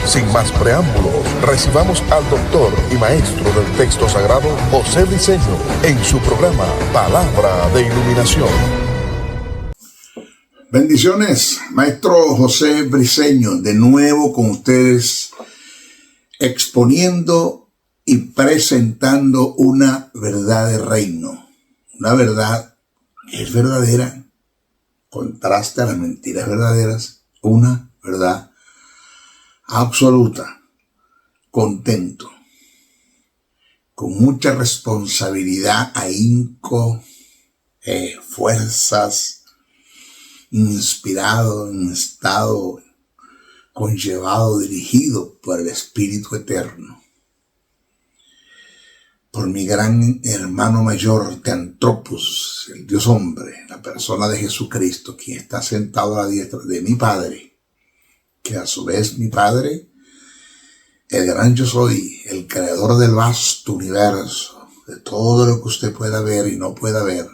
Sin más preámbulos, recibamos al doctor y maestro del texto sagrado, José Briceño, en su programa Palabra de Iluminación. Bendiciones, maestro José Briceño, de nuevo con ustedes, exponiendo y presentando una verdad de reino, una verdad que es verdadera, contrasta a las mentiras verdaderas, una verdad absoluta, contento, con mucha responsabilidad, ahínco, fuerzas, inspirado, en estado conllevado, dirigido por el Espíritu Eterno, por mi gran hermano mayor, Teantropos, el Dios hombre, la persona de Jesucristo, quien está sentado a la diestra de mi Padre, que a su vez mi Padre, el gran yo soy, el creador del vasto universo, de todo lo que usted pueda ver y no pueda ver,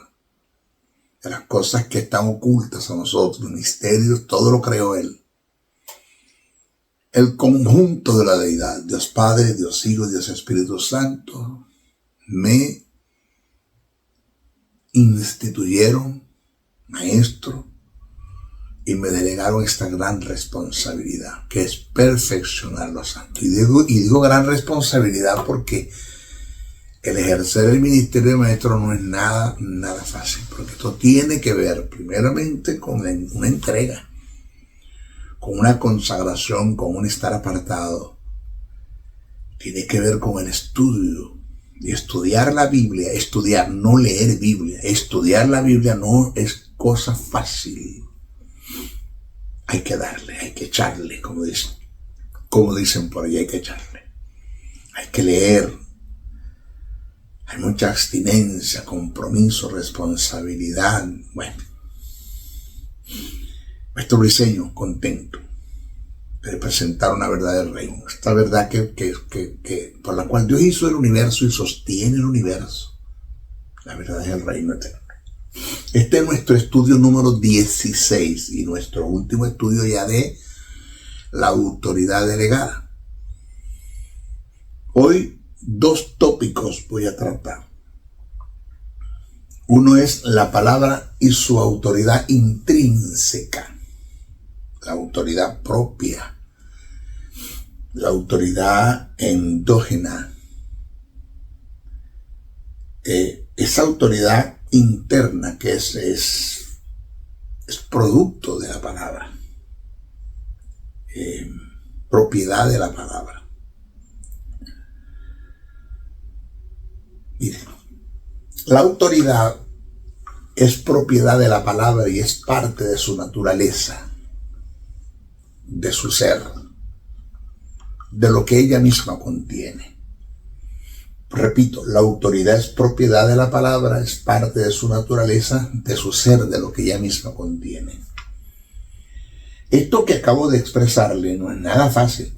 de las cosas que están ocultas a nosotros, los misterios, todo lo creó Él. El conjunto de la deidad, Dios Padre, Dios Hijo, Dios Espíritu Santo, me instituyeron maestro y me delegaron esta gran responsabilidad, que es perfeccionar los santos. Y digo gran responsabilidad porque el ejercer el ministerio de maestro no es nada fácil, porque esto tiene que ver primeramente con una entrega, con una consagración, con un estar apartado. Tiene que ver con el estudio, y estudiar la Biblia, estudiar, no leer Biblia, estudiar la Biblia no es cosa fácil. Hay que darle, hay que echarle, como dicen por ahí, hay que echarle. Hay que leer. Hay mucha abstinencia, compromiso, responsabilidad. Bueno, maestro Briceño, contento de presentar una verdad del reino. Esta verdad que por la cual Dios hizo el universo y sostiene el universo. La verdad es el reino eterno. Este es nuestro estudio número 16 y nuestro último estudio ya de la autoridad delegada. Hoy 2 tópicos voy a tratar. Uno es la palabra y su autoridad intrínseca, la autoridad propia, la autoridad endógena, esa autoridad interna que es producto de la palabra, propiedad de la palabra. Miren, la autoridad es propiedad de la palabra y es parte de su naturaleza, de su ser, de lo que ella misma contiene. Repito, la autoridad es propiedad de la palabra, es parte de su naturaleza, de su ser, de lo que ella misma contiene. Esto que acabo de expresarle no es nada fácil,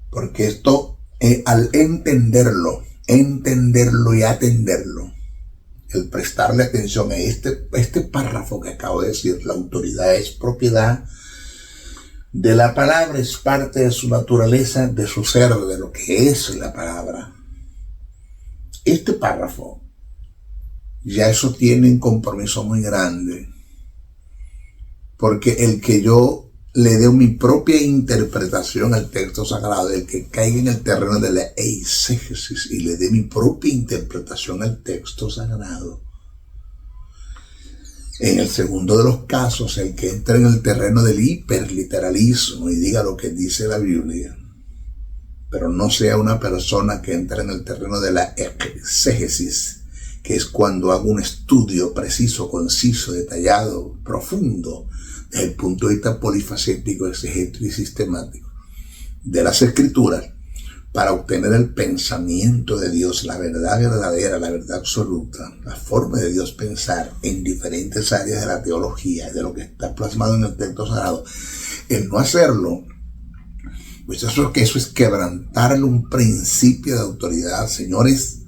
porque esto, al entenderlo y atenderlo, el prestarle atención a este párrafo que acabo de decir, la autoridad es propiedad de la palabra, es parte de su naturaleza, de su ser, de lo que es la palabra. Este párrafo, ya eso tiene un compromiso muy grande, porque el que yo le dé mi propia interpretación al texto sagrado, el que caiga en el terreno de la eisegesis y le dé mi propia interpretación al texto sagrado, en el segundo de los casos, el que entra en el terreno del hiperliteralismo y diga lo que dice la Biblia, pero no sea una persona que entra en el terreno de la exégesis, que es cuando hago un estudio preciso, conciso, detallado, profundo, desde el punto de vista polifacético, exegético y sistemático de las Escrituras, para obtener el pensamiento de Dios, la verdad verdadera, la verdad absoluta, la forma de Dios pensar en diferentes áreas de la teología y de lo que está plasmado en el texto sagrado. El no hacerlo, pues eso es quebrantarle un principio de autoridad, señores,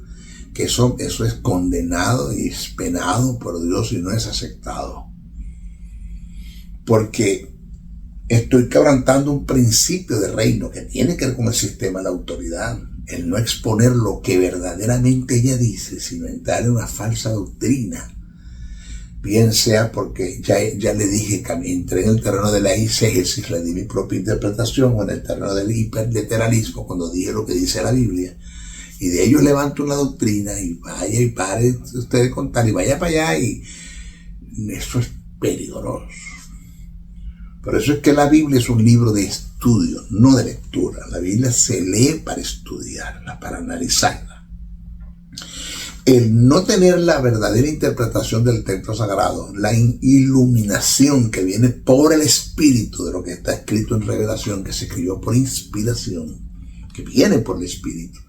que eso es condenado y es penado por Dios y no es aceptado. Porque estoy quebrantando un principio de reino que tiene que ver con el sistema de la autoridad. El no exponer lo que verdaderamente ella dice, sino entrar en una falsa doctrina. Bien sea porque ya le dije que entré en el terreno de la eisegesis, le di mi propia interpretación, o en el terreno del hiperliteralismo, cuando dije lo que dice la Biblia, y de ellos levanto una doctrina y vaya y pare usted de contar y vaya para allá, y eso es peligroso. Por eso es que la Biblia es un libro de estudio, no de lectura. La Biblia se lee para estudiarla, para analizarla. El no tener la verdadera interpretación del texto sagrado, la iluminación que viene por el Espíritu de lo que está escrito en Revelación, que se escribió por inspiración, que viene por el Espíritu,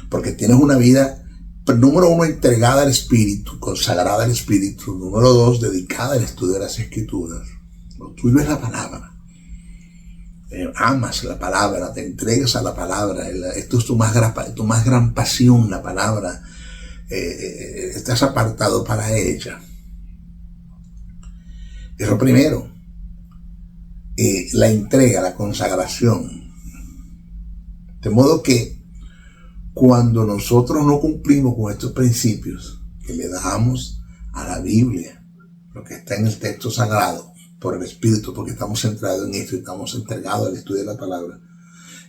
porque tienes una vida, número uno, entregada al Espíritu, consagrada al Espíritu, número dos, dedicada al estudio de las Escrituras. Lo tuyo es la palabra. Amas la palabra, te entregas a la palabra. Esto es tu más gran pasión, la palabra. Estás apartado para ella. Es lo primero. La entrega, la consagración. De modo que cuando nosotros no cumplimos con estos principios que le damos a la Biblia, lo que está en el texto sagrado, por el Espíritu, porque estamos centrados en esto y estamos entregados al estudio de la palabra,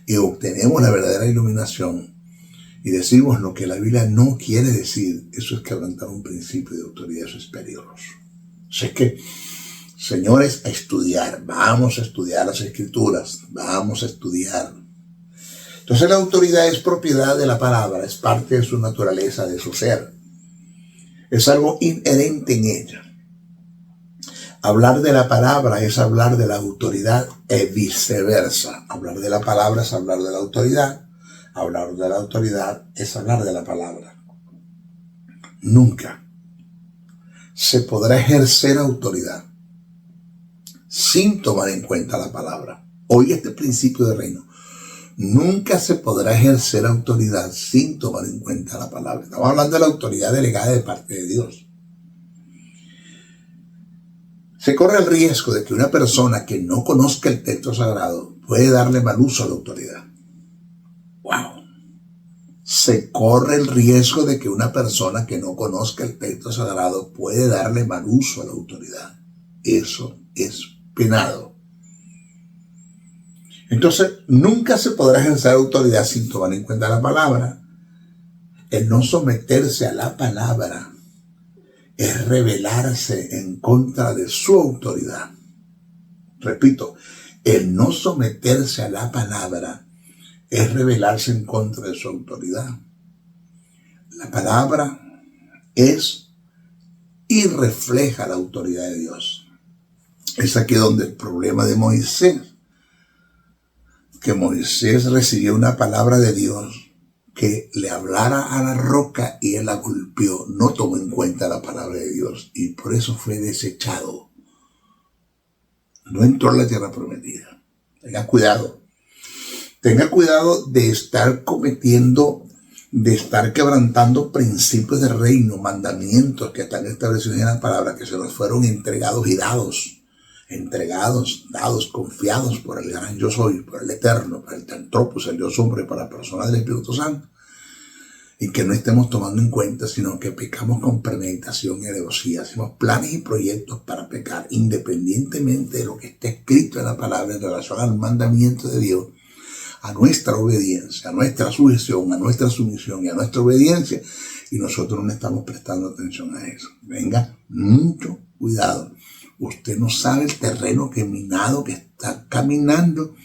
y obtenemos la verdadera iluminación, y decimos lo que la Biblia no quiere decir, eso es quebrantar un principio de autoridad, eso es peligroso. Así que, señores, a estudiar, vamos a estudiar las Escrituras, vamos a estudiar. Entonces la autoridad es propiedad de la palabra, es parte de su naturaleza, de su ser. Es algo inherente en ella. Hablar de la palabra es hablar de la autoridad y viceversa. Hablar de la palabra es hablar de la autoridad. Hablar de la autoridad es hablar de la palabra. Nunca se podrá ejercer autoridad sin tomar en cuenta la palabra. Oye este principio de reino. Nunca se podrá ejercer autoridad sin tomar en cuenta la palabra. Estamos hablando de la autoridad delegada de parte de Dios. Se corre el riesgo de que una persona que no conozca el texto sagrado puede darle mal uso a la autoridad. ¡Wow! Se corre el riesgo de que una persona que no conozca el texto sagrado puede darle mal uso a la autoridad. Eso es penado. Entonces, nunca se podrá ejercer autoridad sin tomar en cuenta la palabra. El no someterse a la palabra es rebelarse en contra de su autoridad. Repito, el no someterse a la palabra es rebelarse en contra de su autoridad. La palabra es y refleja la autoridad de Dios. Es aquí donde el problema de Moisés, que Moisés recibió una palabra de Dios que le hablara a la roca y él la golpeó, no tomó en cuenta la palabra de Dios y por eso fue desechado. No entró a la tierra prometida. Tenga cuidado. Tenga cuidado de estar quebrantando principios de reino, mandamientos que están establecidos en la palabra, que se nos fueron entregados y dados, confiados por el gran yo soy, por el eterno, por el Tantropos, el Dios hombre, para la persona del Espíritu Santo, y que no estemos tomando en cuenta, sino que pecamos con premeditación y alevosía, hacemos planes y proyectos para pecar, independientemente de lo que esté escrito en la palabra en relación al mandamiento de Dios, a nuestra obediencia, a nuestra sujeción, a nuestra sumisión y a nuestra obediencia, y nosotros no estamos prestando atención a eso. Venga, mucho cuidado. Usted no sabe el terreno que minado que está caminando.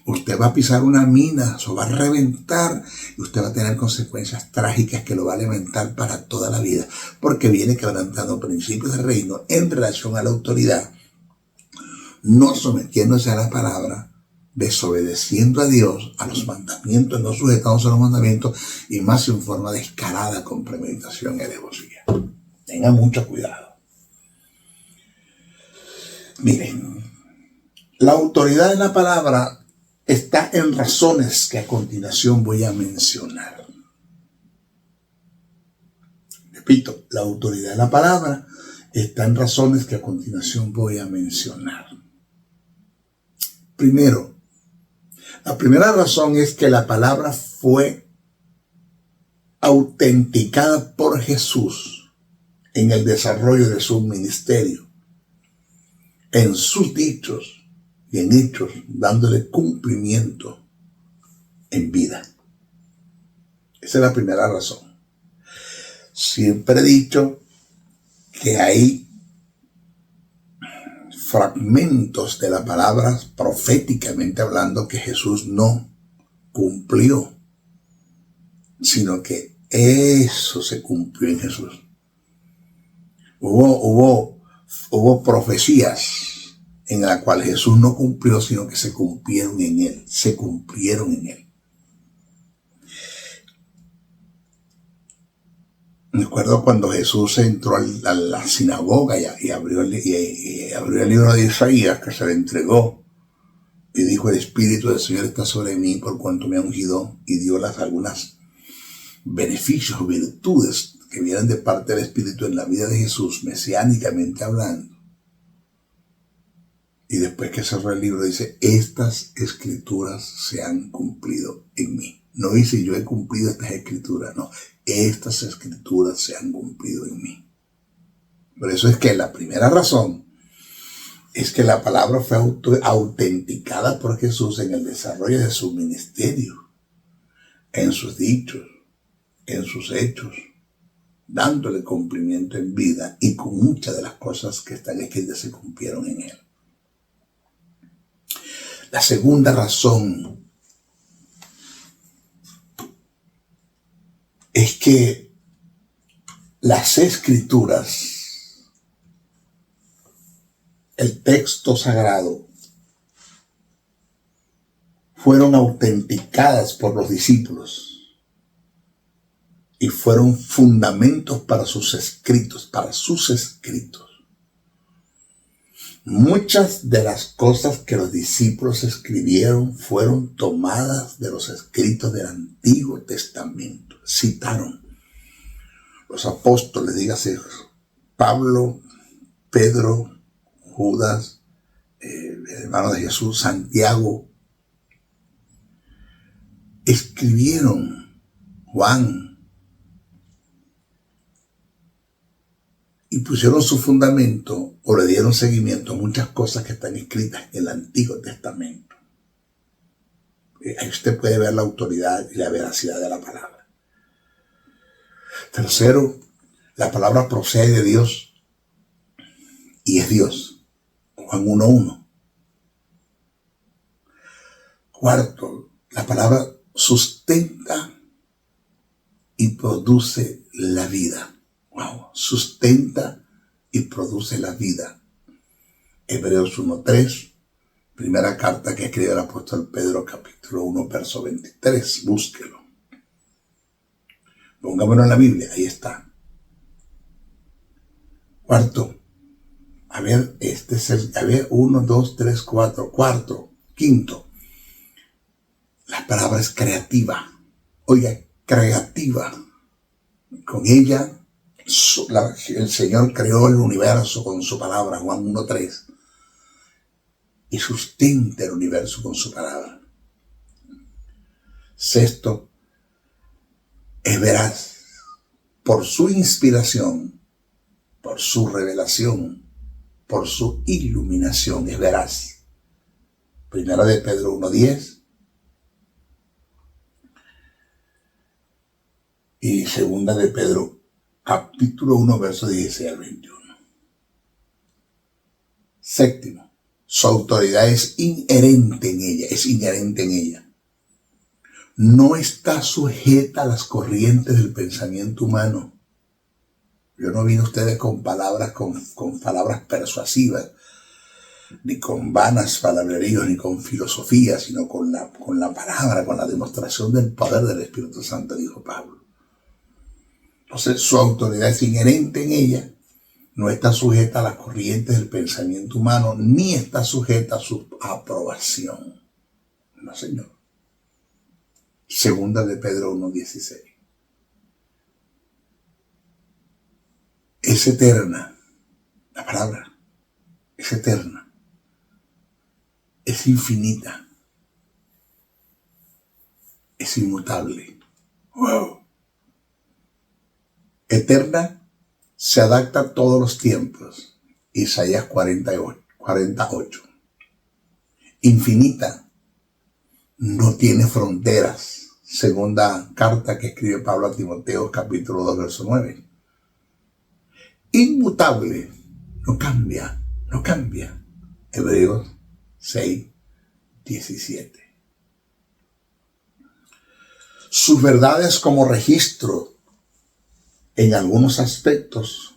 Usted va a pisar una mina, eso va a reventar y usted va a tener consecuencias trágicas que lo va a lamentar para toda la vida, porque viene quebrantando principios de reino en relación a la autoridad, no sometiéndose a la palabra, desobedeciendo a Dios, a los mandamientos, no sujetándose a los mandamientos y más en forma descarada con premeditación y alevosía. Tenga mucho cuidado. Miren, la autoridad de la palabra está en razones que a continuación voy a mencionar. Repito, la autoridad de la palabra está en razones que a continuación voy a mencionar. Primero, la primera razón es que la palabra fue autenticada por Jesús en el desarrollo de su ministerio, en sus dichos y en hechos, dándole cumplimiento en vida. Esa es la primera razón. Siempre he dicho que hay fragmentos de la palabra proféticamente hablando que Jesús no cumplió, sino que eso se cumplió en Jesús. Hubo profecías en la cual Jesús no cumplió, sino que se cumplieron en él, se cumplieron en él. Me acuerdo cuando Jesús entró a la sinagoga y abrió el libro de Isaías, que se le entregó, y dijo: el Espíritu del Señor está sobre mí por cuanto me ha ungido, y dio algunas beneficios o virtudes que vienen de parte del Espíritu en la vida de Jesús, mesiánicamente hablando. Y después que cerró el libro dice: estas escrituras se han cumplido en mí. No dice: yo he cumplido estas escrituras, no. Estas escrituras se han cumplido en mí. Por eso es que la primera razón es que la palabra fue autenticada por Jesús en el desarrollo de su ministerio, en sus dichos, en sus hechos, dándole cumplimiento en vida, y con muchas de las cosas que están escritas se cumplieron en él. La segunda razón es que las escrituras, el texto sagrado, fueron autenticadas por los discípulos y fueron fundamentos para sus escritos, Muchas de las cosas que los discípulos escribieron fueron tomadas de los escritos del Antiguo Testamento. Citaron los apóstoles, dígase Pablo, Pedro, Judas, el hermano de Jesús, Santiago. Escribieron, Juan, y pusieron su fundamento o le dieron seguimiento a muchas cosas que están escritas en el Antiguo Testamento. Ahí usted puede ver la autoridad y la veracidad de la palabra. Tercero, la palabra procede de Dios y es Dios. Juan 1:1. Cuarto, la palabra sustenta y produce la vida. Wow, sustenta y produce la vida. Hebreos 1:3, primera carta que escribe el apóstol Pedro, capítulo 1, verso 23. Búsquelo. Pongámoslo en la Biblia, ahí está. Cuarto, 1, 2, 3, 4. Cuarto, quinto, la palabra es creativa. Oiga, creativa. Con ella el Señor creó el universo con su palabra, Juan 1:3, y sustenta el universo con su palabra. Sexto, es veraz por su inspiración, por su revelación, por su iluminación, es veraz. Primera de Pedro 1:10 y segunda de Pedro capítulo 1, verso 16 al 21. Séptimo, su autoridad es inherente en ella. No está sujeta a las corrientes del pensamiento humano. Yo no vine a ustedes con palabras persuasivas, ni con vanas palabreríos, ni con filosofía, sino con la palabra, con la demostración del poder del Espíritu Santo, dijo Pablo. Entonces su autoridad es inherente en ella, no está sujeta a las corrientes del pensamiento humano, ni está sujeta a su aprobación. No, Señor. Segunda de Pedro 1:16. Es eterna. La palabra es eterna. es infinita, es inmutable. ¡Wow! Eterna, se adapta a todos los tiempos. Isaías 48. Infinita, no tiene fronteras. Segunda carta que escribe Pablo a Timoteo, capítulo 2, verso 9. Inmutable, no cambia. Hebreos 6, 17. Sus verdades como registro en algunos aspectos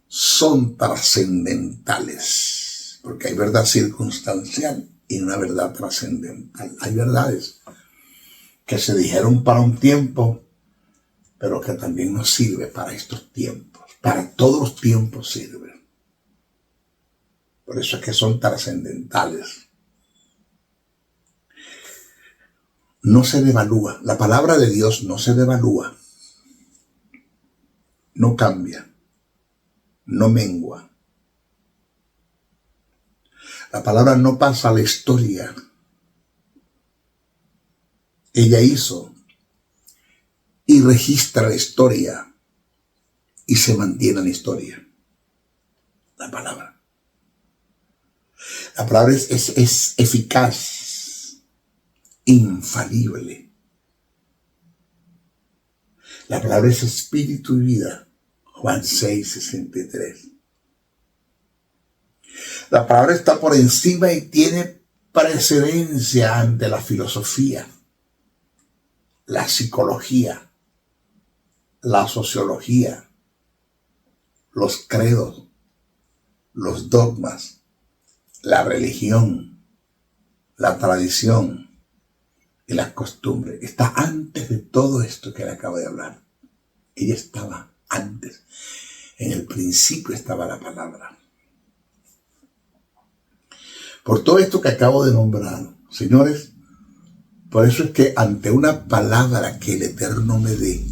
son trascendentales, porque hay verdad circunstancial y una verdad trascendental. Hay verdades que se dijeron para un tiempo, pero que también nos sirve para estos tiempos. Para todos los tiempos sirve. Por eso es que son trascendentales. No se devalúa. La palabra de Dios no se devalúa. No cambia. No mengua. La palabra no pasa a la historia. Ella hizo y registra la historia y se mantiene en la historia. La palabra. La palabra es eficaz, infalible. La palabra es espíritu y vida. Juan 6, 63. La palabra está por encima y tiene precedencia ante la filosofía, la psicología, la sociología, los credos, los dogmas, la religión, la tradición y las costumbres. Está antes de todo esto que le acabo de hablar. Ella estaba antes. En el principio estaba la palabra. Por todo esto que acabo de nombrar, señores, por eso es que ante una palabra que el Eterno me dé,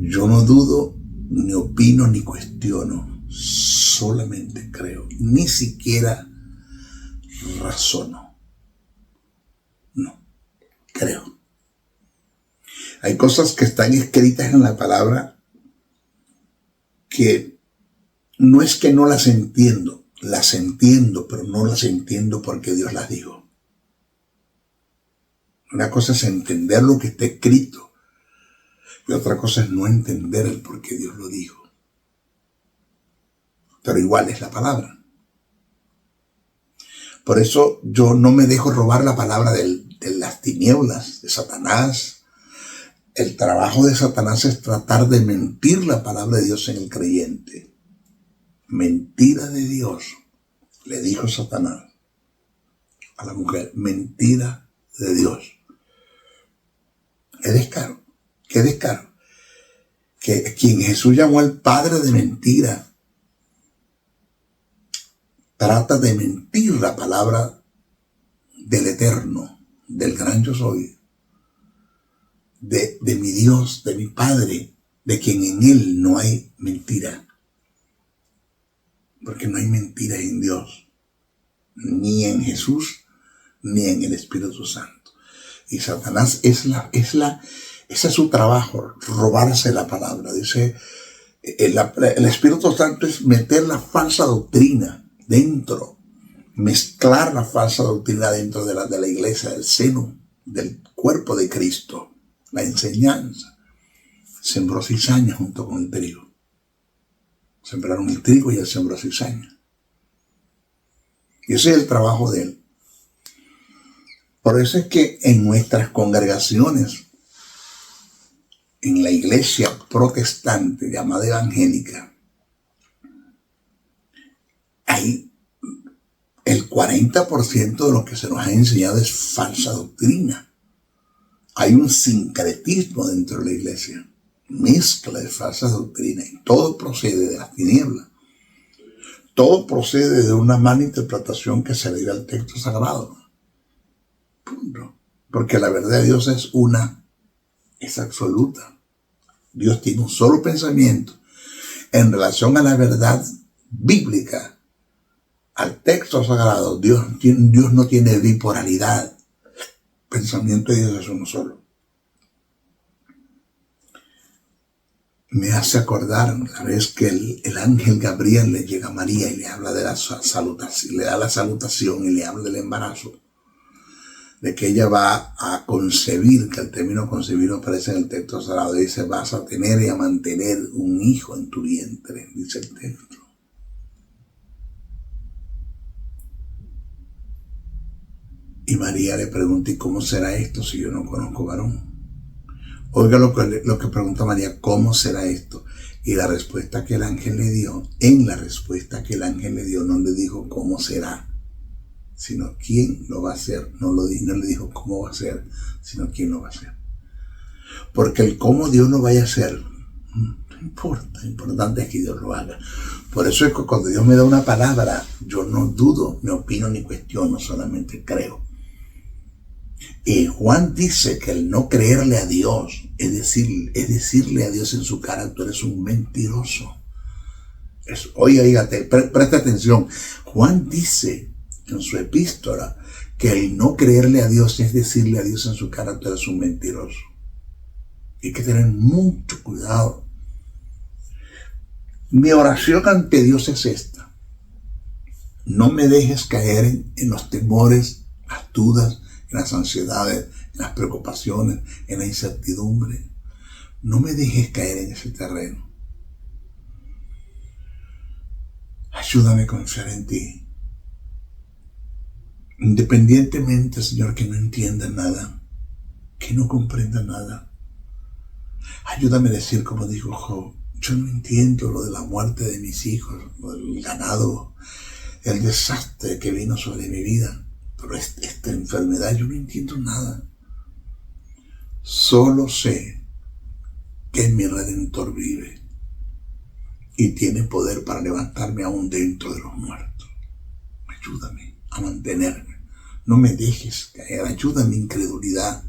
yo no dudo, ni opino, ni cuestiono. Solamente creo. Ni siquiera razono. No, creo. Hay cosas que están escritas en la palabra que no es que no las entiendo, pero no las entiendo porque Dios las dijo. Una cosa es entender lo que está escrito y otra cosa es no entender el por qué Dios lo dijo. Pero igual es la palabra. Por eso yo no me dejo robar la palabra de las tinieblas, de Satanás. El trabajo de Satanás es tratar de mentir la palabra de Dios en el creyente. Mentira de Dios, le dijo Satanás a la mujer, mentira de Dios. Qué descaro. Que quien Jesús llamó al padre de mentira, trata de mentir la palabra del Eterno, del gran yo soy, de mi Dios, de mi Padre, de quien en Él no hay mentira. Porque no hay mentira en Dios, ni en Jesús, ni en el Espíritu Santo. Y Satanás ese es su trabajo, robarse la palabra. Dice, el Espíritu Santo es meter la falsa doctrina dentro, mezclar la falsa doctrina dentro de la iglesia, del seno, del cuerpo de Cristo. La enseñanza. Sembró cizaña junto con el trigo. Sembraron el trigo y él sembró cizaña. Y ese es el trabajo de él. Por eso es que en nuestras congregaciones, en la iglesia protestante llamada evangélica, hay el 40% de lo que se nos ha enseñado es falsa doctrina. Hay un sincretismo dentro de la iglesia, mezcla de falsas doctrinas, y todo procede de las tinieblas. Todo procede de una mala interpretación que se le da al texto sagrado. Punto. Porque la verdad de Dios es una, es absoluta. Dios tiene un solo pensamiento en relación a la verdad bíblica, al texto sagrado, Dios no tiene bipolaridad. Pensamiento de Dios es uno solo. Me hace acordar la vez que el ángel Gabriel le llega a María y le habla de la salutación, le da la salutación y le habla del embarazo, de que ella va a concebir, que el término concebir aparece en el texto sagrado, dice, vas a tener y a mantener un hijo en tu vientre, dice el texto. Y María le pregunta, ¿y cómo será esto si yo no conozco varón? Oiga lo que pregunta María, ¿cómo será esto? Y la respuesta que el ángel le dio, no le dijo cómo será, sino quién lo va a hacer. No le dijo cómo va a ser, sino quién lo va a hacer. Porque el cómo Dios lo vaya a hacer, no importa, lo importante es que Dios lo haga. Por eso es que cuando Dios me da una palabra, yo no dudo, ni opino, ni cuestiono, solamente creo. Y Juan dice que el no creerle a Dios, es decirle a Dios en su cara, tú eres un mentiroso. Oígate, presta atención. Juan dice en su epístola que el no creerle a Dios es decirle a Dios en su cara, tú eres un mentiroso. Y hay que tener mucho cuidado. Mi oración ante Dios es esta. No me dejes caer en los temores, las dudas, en las ansiedades, en las preocupaciones, en la incertidumbre. No me dejes caer en ese terreno. Ayúdame a confiar en ti. Independientemente, Señor, que no entienda nada, que no comprenda nada. Ayúdame a decir, como dijo Job, yo no entiendo lo de la muerte de mis hijos, lo del ganado, el desastre que vino sobre mi vida. Pero esta enfermedad yo no entiendo nada. Solo sé que mi Redentor vive y tiene poder para levantarme aún dentro de los muertos. Ayúdame a mantenerme. No me dejes caer. Ayuda a mi incredulidad.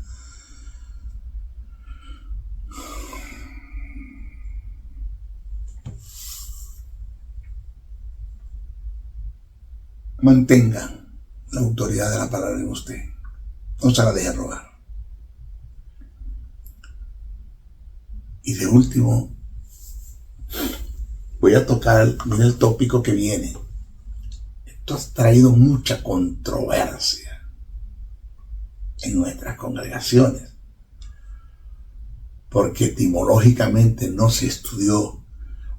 Mantenga la autoridad de la palabra en usted. No se la deje robar. Y de último, voy a tocar, mira el tópico que viene. Esto ha traído mucha controversia en nuestras congregaciones, porque etimológicamente no se estudió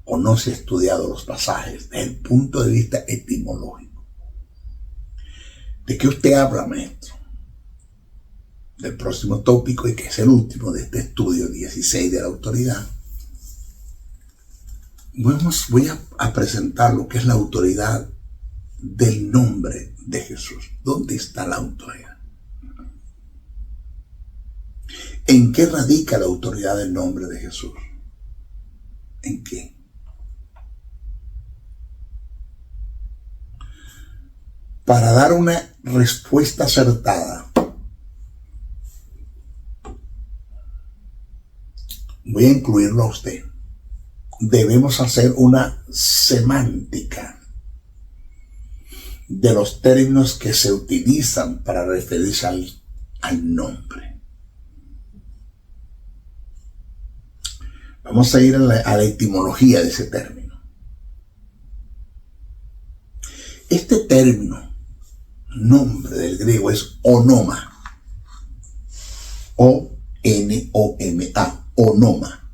o no se ha estudiado los pasajes desde el punto de vista etimológico. ¿De qué usted habla, maestro? Del próximo tópico, y que es el último de este estudio 16 de la autoridad. Voy a presentar lo que es la autoridad del nombre de Jesús. ¿Dónde está la autoridad? ¿En qué radica la autoridad del nombre de Jesús? ¿En qué? Para dar una respuesta acertada, voy a incluirlo a usted. Debemos hacer una semántica de los términos que se utilizan para referirse al nombre. Vamos a ir a la etimología de ese término. Este término, nombre del griego, es onoma. O-N-O-M-A, onoma.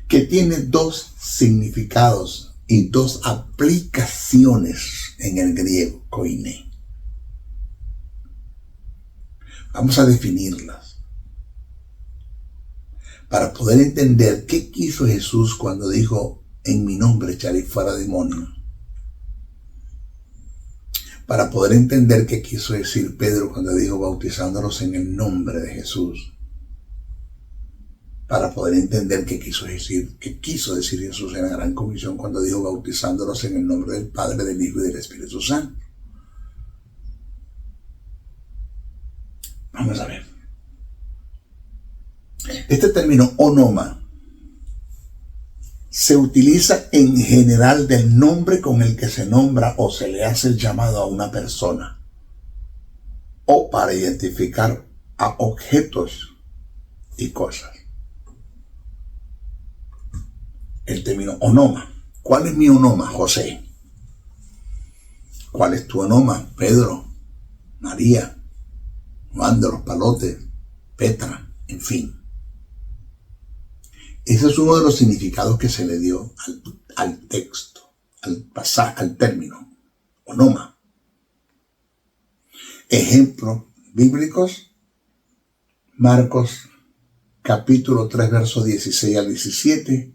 Que tiene dos significados y dos aplicaciones en el griego, koiné. Vamos a definirlas para poder entender qué quiso Jesús cuando dijo, en mi nombre echaré fuera demonios. Para poder entender qué quiso decir Pedro cuando dijo, bautizándolos en el nombre de Jesús. Para poder entender qué quiso decir Jesús en la Gran Comisión cuando dijo, bautizándolos en el nombre del Padre, del Hijo y del Espíritu Santo. Vamos a ver. Este término onoma se utiliza en general del nombre con el que se nombra o se le hace el llamado a una persona, o para identificar a objetos y cosas. El término onoma. ¿Cuál es mi onoma, José? ¿Cuál es tu onoma, Pedro, María, Juan de los Palotes, Petra, en fin? Ese es uno de los significados que se le dio al texto, al pasaje, al término, onoma. Ejemplos bíblicos: Marcos capítulo 3, versos 16 al 17.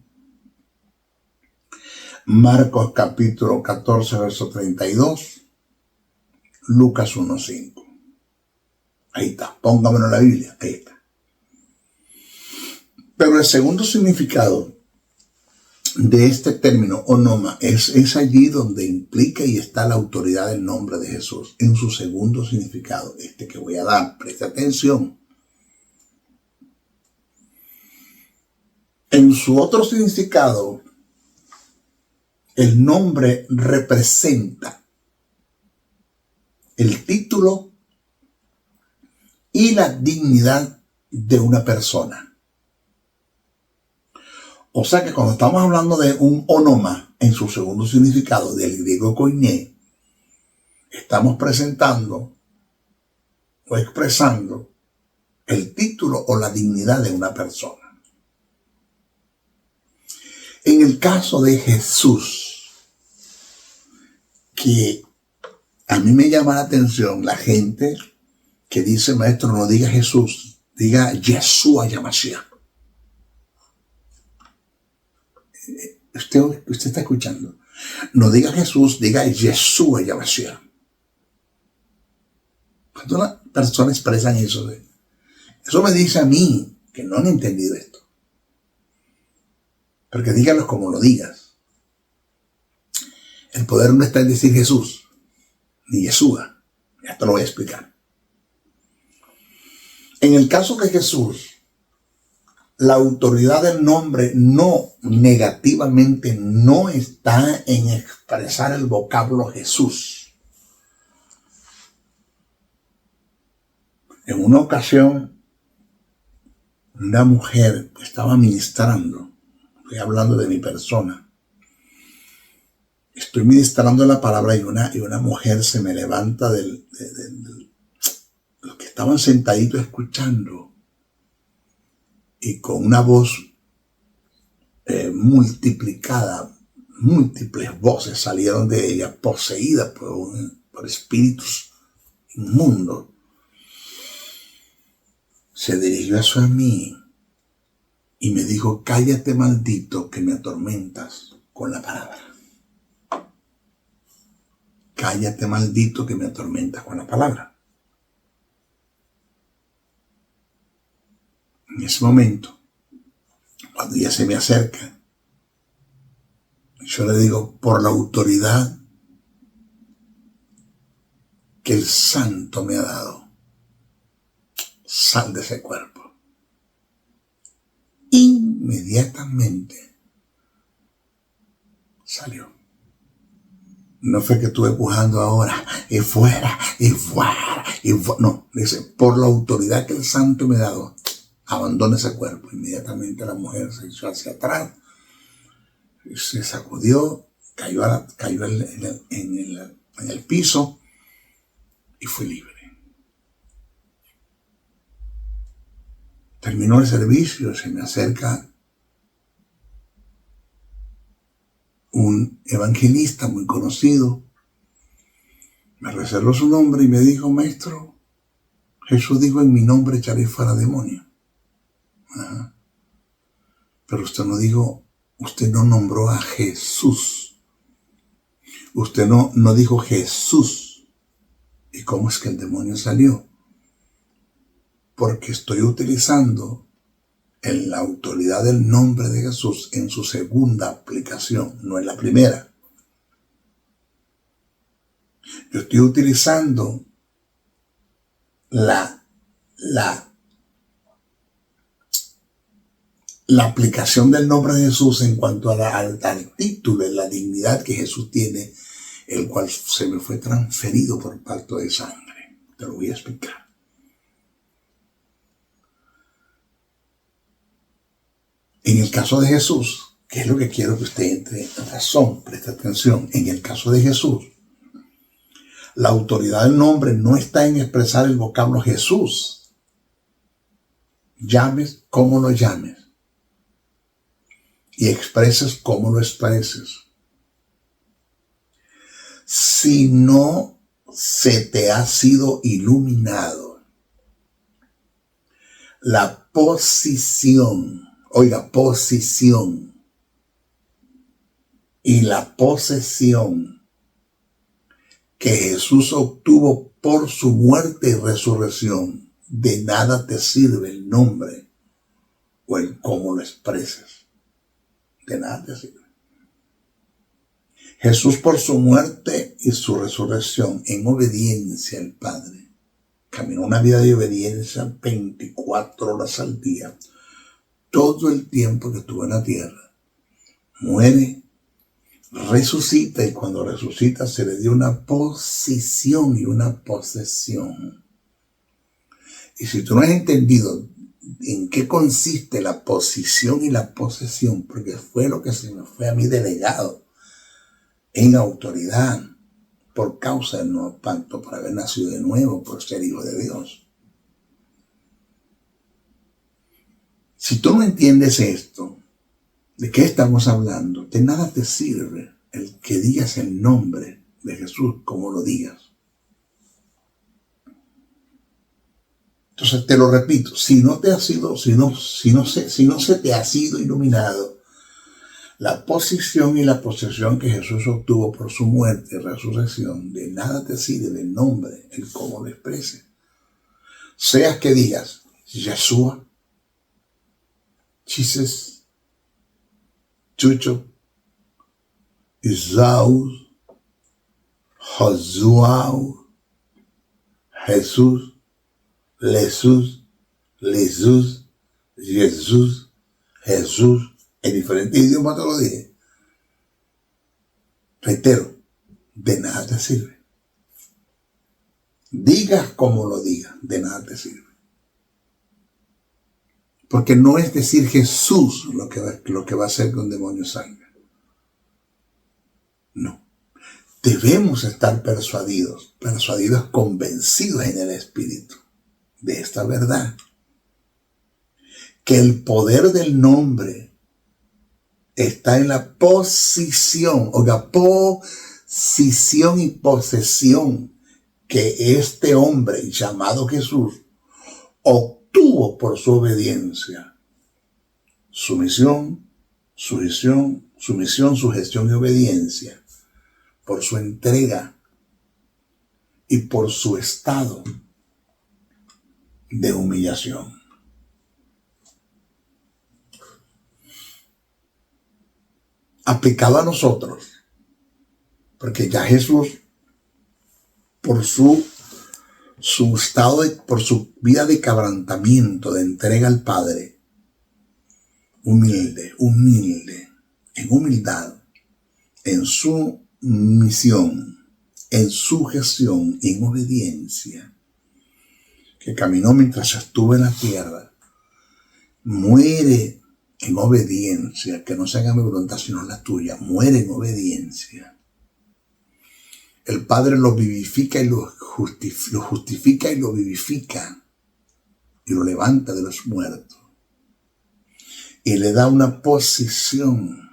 Marcos capítulo 14, verso 32. Lucas 1:5. Ahí está, póngamelo en la Biblia, ahí está. Pero el segundo significado de este término onoma es allí donde implica y está la autoridad del nombre de Jesús. En su segundo significado, este que voy a dar, preste atención. En su otro significado, el nombre representa el título y la dignidad de una persona. O sea que cuando estamos hablando de un onoma, en su segundo significado, del griego koiné, estamos presentando o expresando el título o la dignidad de una persona. En el caso de Jesús, que a mí me llama la atención la gente que dice, maestro, no diga Jesús, diga Yeshua Yamashiach. Usted está escuchando. No diga Jesús, diga Yeshua Yamashiach. Cuando una persona expresa eso me dice a mí que no han entendido esto. Porque dígalos como lo digas. El poder no está en decir Jesús, ni Yeshua. Ya te lo voy a explicar. En el caso de Jesús, la autoridad del nombre no negativamente no está en expresar el vocablo Jesús. En una ocasión, una mujer estaba ministrando, estoy hablando de mi persona, estoy ministrando la palabra y una mujer se me levanta de los que estaban sentaditos escuchando, y con una voz multiplicada, múltiples voces salieron de ella, poseídas por espíritus inmundos. Se dirigió hacia mí y me dijo, cállate maldito que me atormentas con la palabra. Cállate maldito que me atormentas con la palabra. En ese momento, cuando ella se me acerca, yo le digo, por la autoridad que el Santo me ha dado, sal de ese cuerpo. Inmediatamente salió. No fue que estuve empujando ahora, y fuera, y fuera, y fuera. No, dice, por la autoridad que el Santo me ha dado, abandona ese cuerpo. Inmediatamente la mujer se echó hacia atrás, se sacudió, cayó en el piso y fue libre. Terminó el servicio, se me acerca un evangelista muy conocido, me reservó su nombre y me dijo, maestro, Jesús dijo, en mi nombre echaré fuera demonios. Ajá. Pero usted no dijo, usted no nombró a Jesús. Usted no dijo Jesús. ¿Y cómo es que el demonio salió? Porque estoy utilizando en la autoridad del nombre de Jesús en su segunda aplicación, no en la primera. Yo estoy utilizando la la aplicación del nombre de Jesús en cuanto al título, la dignidad que Jesús tiene, el cual se me fue transferido por pacto de sangre. Te lo voy a explicar. En el caso de Jesús, que es lo que quiero que usted entre en razón, preste atención, en el caso de Jesús, la autoridad del nombre no está en expresar el vocablo Jesús. Llames como lo llames y expreses como lo expreses. Si no se te ha sido iluminado la posición, oiga, posición y la posesión que Jesús obtuvo por su muerte y resurrección, de nada te sirve el nombre o el cómo lo expreses. De nada te sirve. Jesús, por su muerte y su resurrección, en obediencia al Padre, caminó una vida de obediencia 24 horas al día, todo el tiempo que estuvo en la tierra. Muere, resucita, y cuando resucita se le dio una posición y una posesión. Y si tú no has entendido en qué consiste la posición y la posesión, porque fue lo que se me fue a mí delegado en autoridad por causa del nuevo pacto, por haber nacido de nuevo, por ser hijo de Dios. Si tú no entiendes esto, ¿de qué estamos hablando? De nada te sirve el que digas el nombre de Jesús como lo digas. Entonces te lo repito, si no se te ha sido iluminado la posición y la posesión que Jesús obtuvo por su muerte y resurrección, de nada te sirve el nombre, el cómo lo exprese. Seas que digas Yeshua, Jesus, Chucho, Isaú, Josué, Jesús, Jesús, en diferentes idiomas te lo dije. Reitero, de nada te sirve. Digas como lo digas, de nada te sirve. Porque no es decir Jesús lo que va a hacer que un demonio salga. No. Debemos estar persuadidos, convencidos en el Espíritu de esta verdad. Que el poder del nombre está en la posición, posición y posesión que este hombre llamado Jesús obtuvo por su obediencia. Sumisión, sujeción y obediencia. Por su entrega y por su estado de humillación. Aplicado a nosotros, porque ya Jesús, por su estado, por su vida de quebrantamiento, de entrega al Padre, humilde, en humildad, en su misión, en sujeción, en obediencia, que caminó mientras estuvo en la tierra, muere en obediencia, que no se haga mi voluntad sino la tuya, muere en obediencia. El Padre lo vivifica y lo justifica y lo vivifica y lo levanta de los muertos y le da una posición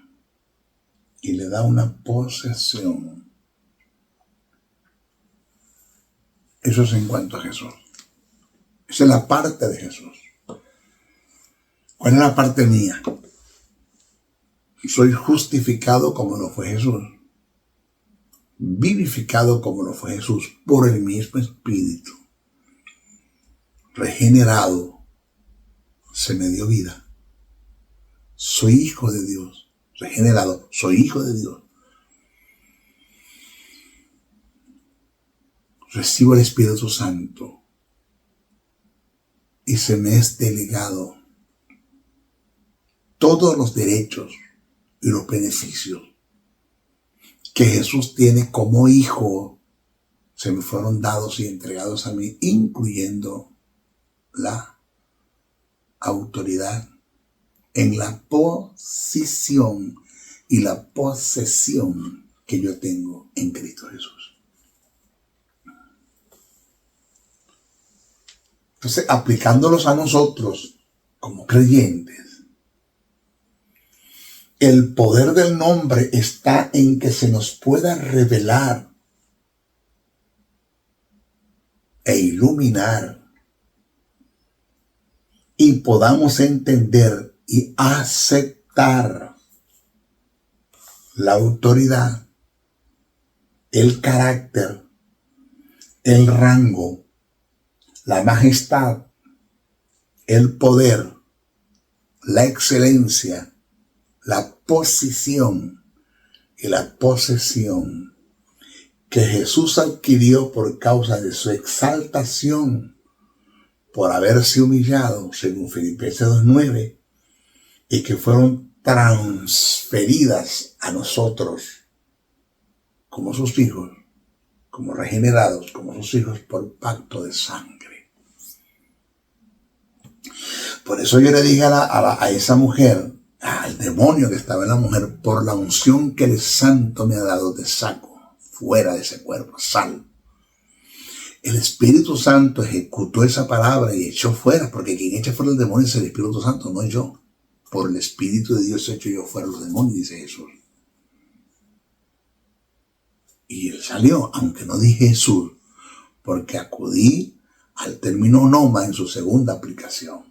y le da una posesión. Eso es en cuanto a Jesús. Esa es la parte de Jesús. ¿Cuál es la parte mía? Soy justificado como lo fue Jesús. Vivificado como lo fue Jesús por el mismo Espíritu. Regenerado. Se me dio vida. Soy hijo de Dios. Regenerado. Soy hijo de Dios. Recibo el Espíritu Santo. Y se me es delegado todos los derechos y los beneficios que Jesús tiene como hijo se me fueron dados y entregados a mí, incluyendo la autoridad en la posición y la posesión que yo tengo en Cristo Jesús. Entonces, aplicándolos a nosotros como creyentes, el poder del nombre está en que se nos pueda revelar e iluminar y podamos entender y aceptar la autoridad, el carácter, el rango, la majestad, el poder, la excelencia, la posición y la posesión que Jesús adquirió por causa de su exaltación, por haberse humillado, según Filipenses 2:9, y que fueron transferidas a nosotros como sus hijos, como regenerados, como sus hijos por pacto de sangre. Por eso yo le dije a esa mujer, al demonio que estaba en la mujer, por la unción que el santo me ha dado, te saco fuera de ese cuerpo, sal. El Espíritu Santo ejecutó esa palabra y echó fuera, porque quien echa fuera el demonio es el Espíritu Santo, no yo. Por el Espíritu de Dios echo yo fuera los demonios, dice Jesús. Y él salió, aunque no dije Jesús, porque acudí al término noma en su segunda aplicación.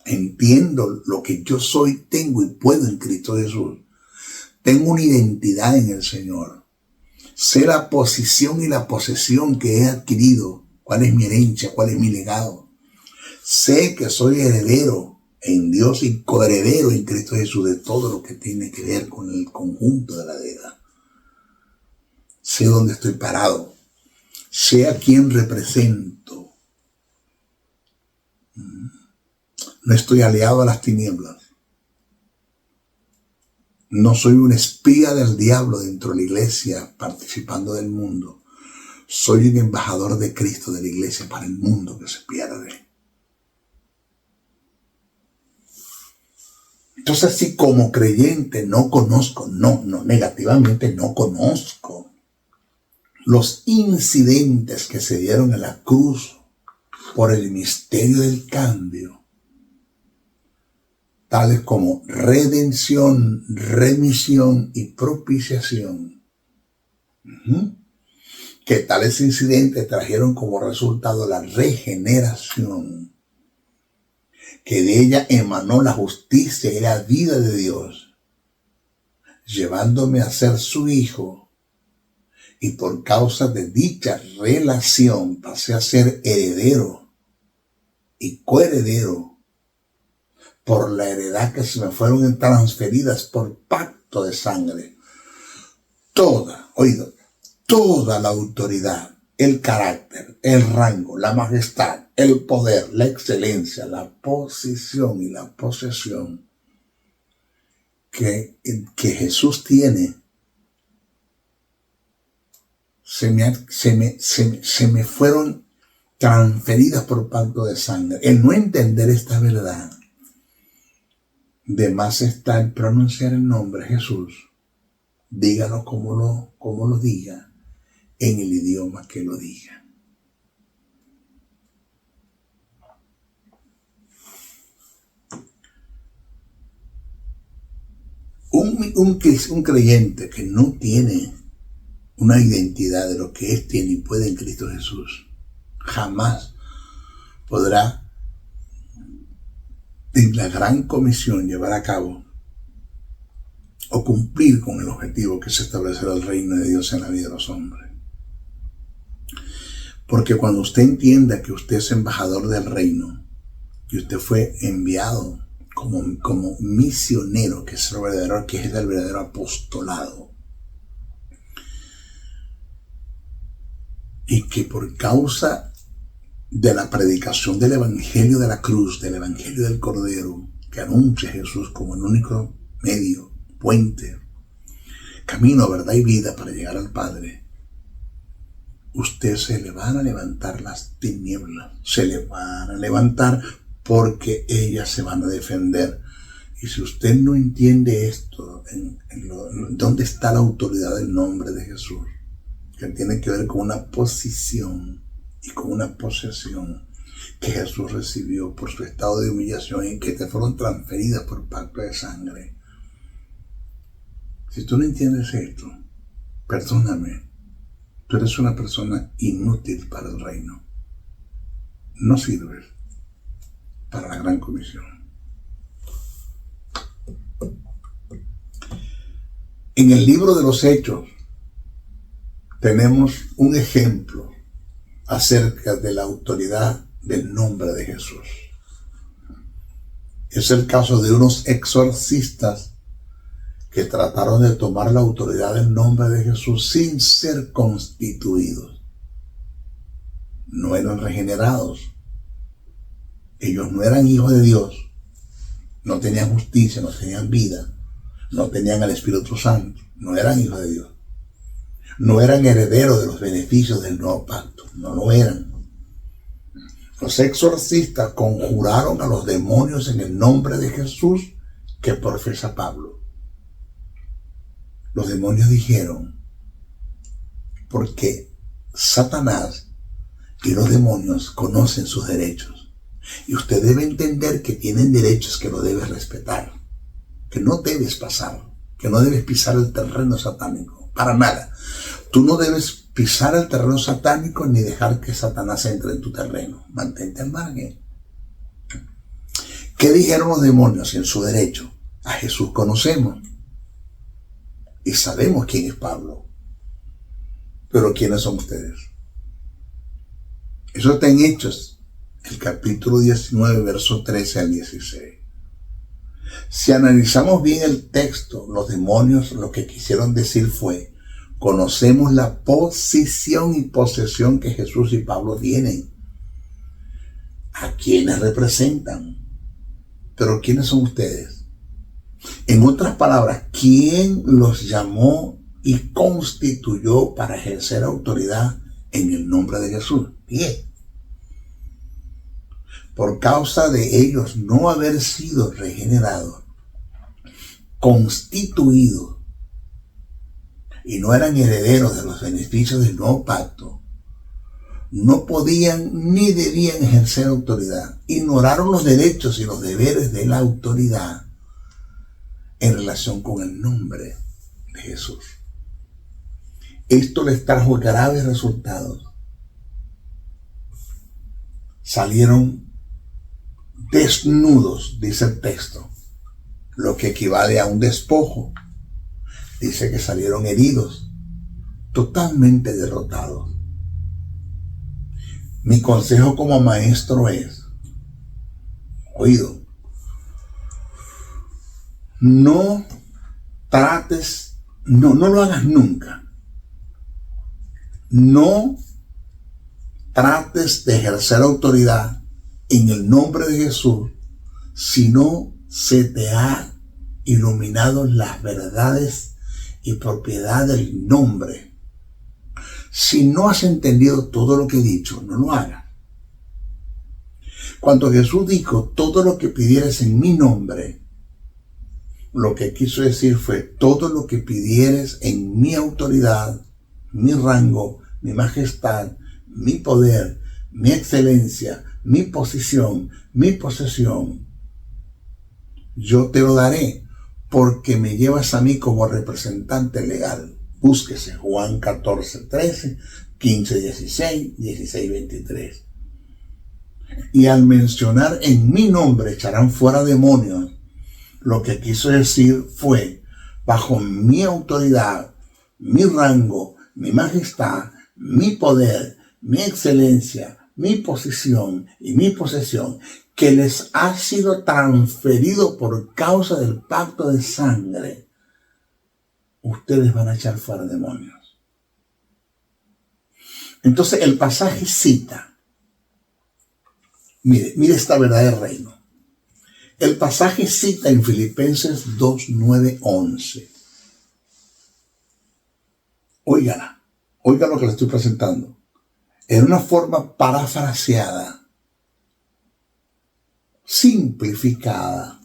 Entiendo lo que yo soy, tengo y puedo en Cristo Jesús. Tengo una identidad en el Señor. Sé la posición y la posesión que he adquirido. ¿Cuál es mi herencia? ¿Cuál es mi legado? Sé que soy heredero en Dios y coheredero en Cristo Jesús de todo lo que tiene que ver con el conjunto de la deidad. Sé dónde estoy parado. Sé a quién represento. No estoy aliado a las tinieblas. No soy un espía del diablo dentro de la iglesia participando del mundo. Soy un embajador de Cristo de la iglesia para el mundo que se pierde. Entonces, si como creyente no conozco, negativamente no conozco los incidentes que se dieron en la cruz por el misterio del cambio, tales como redención, remisión y propiciación, que tales incidentes trajeron como resultado la regeneración, que de ella emanó la justicia y la vida de Dios, llevándome a ser su hijo, y por causa de dicha relación pasé a ser heredero y coheredero por la heredad que se me fueron transferidas por pacto de sangre. Toda la autoridad, el carácter, el rango, la majestad, el poder, la excelencia, la posición y la posesión que Jesús tiene, se me fueron transferidas por pacto de sangre. El no entender esta verdad, de más está el pronunciar el nombre Jesús, dígalo como lo diga, en el idioma que lo diga. Un creyente que no tiene una identidad de lo que es, tiene y puede en Cristo Jesús, jamás podrá en la gran comisión llevar a cabo o cumplir con el objetivo que se establecerá el reino de Dios en la vida de los hombres. Porque cuando usted entienda que usted es embajador del reino, que usted fue enviado como misionero, que es el verdadero apostolado, y que por causa de la predicación del evangelio de la cruz, del evangelio del Cordero, que anuncia a Jesús como el único medio, puente, camino, verdad y vida para llegar al Padre, usted se le van a levantar las tinieblas, se le van a levantar porque ellas se van a defender. Y si usted no entiende esto, ¿dónde está la autoridad del nombre de Jesús? Que tiene que ver con una posición y con una posesión que Jesús recibió por su estado de humillación y que te fueron transferidas por pacto de sangre. Si tú no entiendes esto, perdóname, tú eres una persona inútil para el reino. No sirves para la gran comisión. En el libro de los Hechos tenemos un ejemplo acerca de la autoridad del nombre de Jesús. Es el caso de unos exorcistas que trataron de tomar la autoridad del nombre de Jesús sin ser constituidos. No eran regenerados. Ellos no eran hijos de Dios. No tenían justicia, no tenían vida. No tenían al Espíritu Santo. No eran hijos de Dios. No eran herederos de los beneficios del nuevo pacto. No lo eran. Los exorcistas conjuraron a los demonios en el nombre de Jesús que profesa Pablo. Los demonios dijeron, porque Satanás y los demonios conocen sus derechos. Y usted debe entender que tienen derechos que no debes respetar, que no debes pasar, que no debes pisar el terreno satánico, para nada. Tú no debes pisar el terreno satánico ni dejar que Satanás entre en tu terreno. Mantente al margen. ¿Qué dijeron los demonios en su derecho? A Jesús conocemos y sabemos quién es Pablo. Pero ¿quiénes son ustedes? Eso está en Hechos, el capítulo 19, verso 13 al 16. Si analizamos bien el texto, los demonios lo que quisieron decir fue: conocemos la posición y posesión que Jesús y Pablo tienen. ¿A quiénes representan? Pero ¿quiénes son ustedes? En otras palabras, ¿quién los llamó y constituyó para ejercer autoridad en el nombre de Jesús? Bien. Por causa de ellos no haber sido regenerados, constituidos, y no eran herederos de los beneficios del nuevo pacto, no podían ni debían ejercer autoridad. Ignoraron los derechos y los deberes de la autoridad en relación con el nombre de Jesús. Esto les trajo graves resultados. Salieron desnudos, dice el texto, lo que equivale a un despojo. Dice que salieron heridos, totalmente derrotados. Mi consejo como maestro es, oído, no trates, no lo hagas nunca. No trates de ejercer autoridad en el nombre de Jesús si no se te ha iluminado las verdades y propiedad del nombre. Si no has entendido todo lo que he dicho, no lo hagas. Cuando Jesús dijo, todo lo que pidieres en mi nombre, lo que quiso decir fue, todo lo que pidieres en mi autoridad, mi rango, mi majestad, mi poder, mi excelencia, mi posición, mi posesión, yo te lo daré, porque me llevas a mí como representante legal. Búsquese Juan 14, 13, 15, 16, 16, 23. Y al mencionar en mi nombre echarán fuera demonios, lo que quiso decir fue, bajo mi autoridad, mi rango, mi majestad, mi poder, mi excelencia, mi posición y mi posesión, que les ha sido transferido por causa del pacto de sangre, ustedes van a echar fuera demonios. Entonces el pasaje cita, mire esta verdad del reino. El pasaje cita en Filipenses 2, 9, 11. Óigala, oiga lo que le estoy presentando. En una forma parafraseada, simplificada,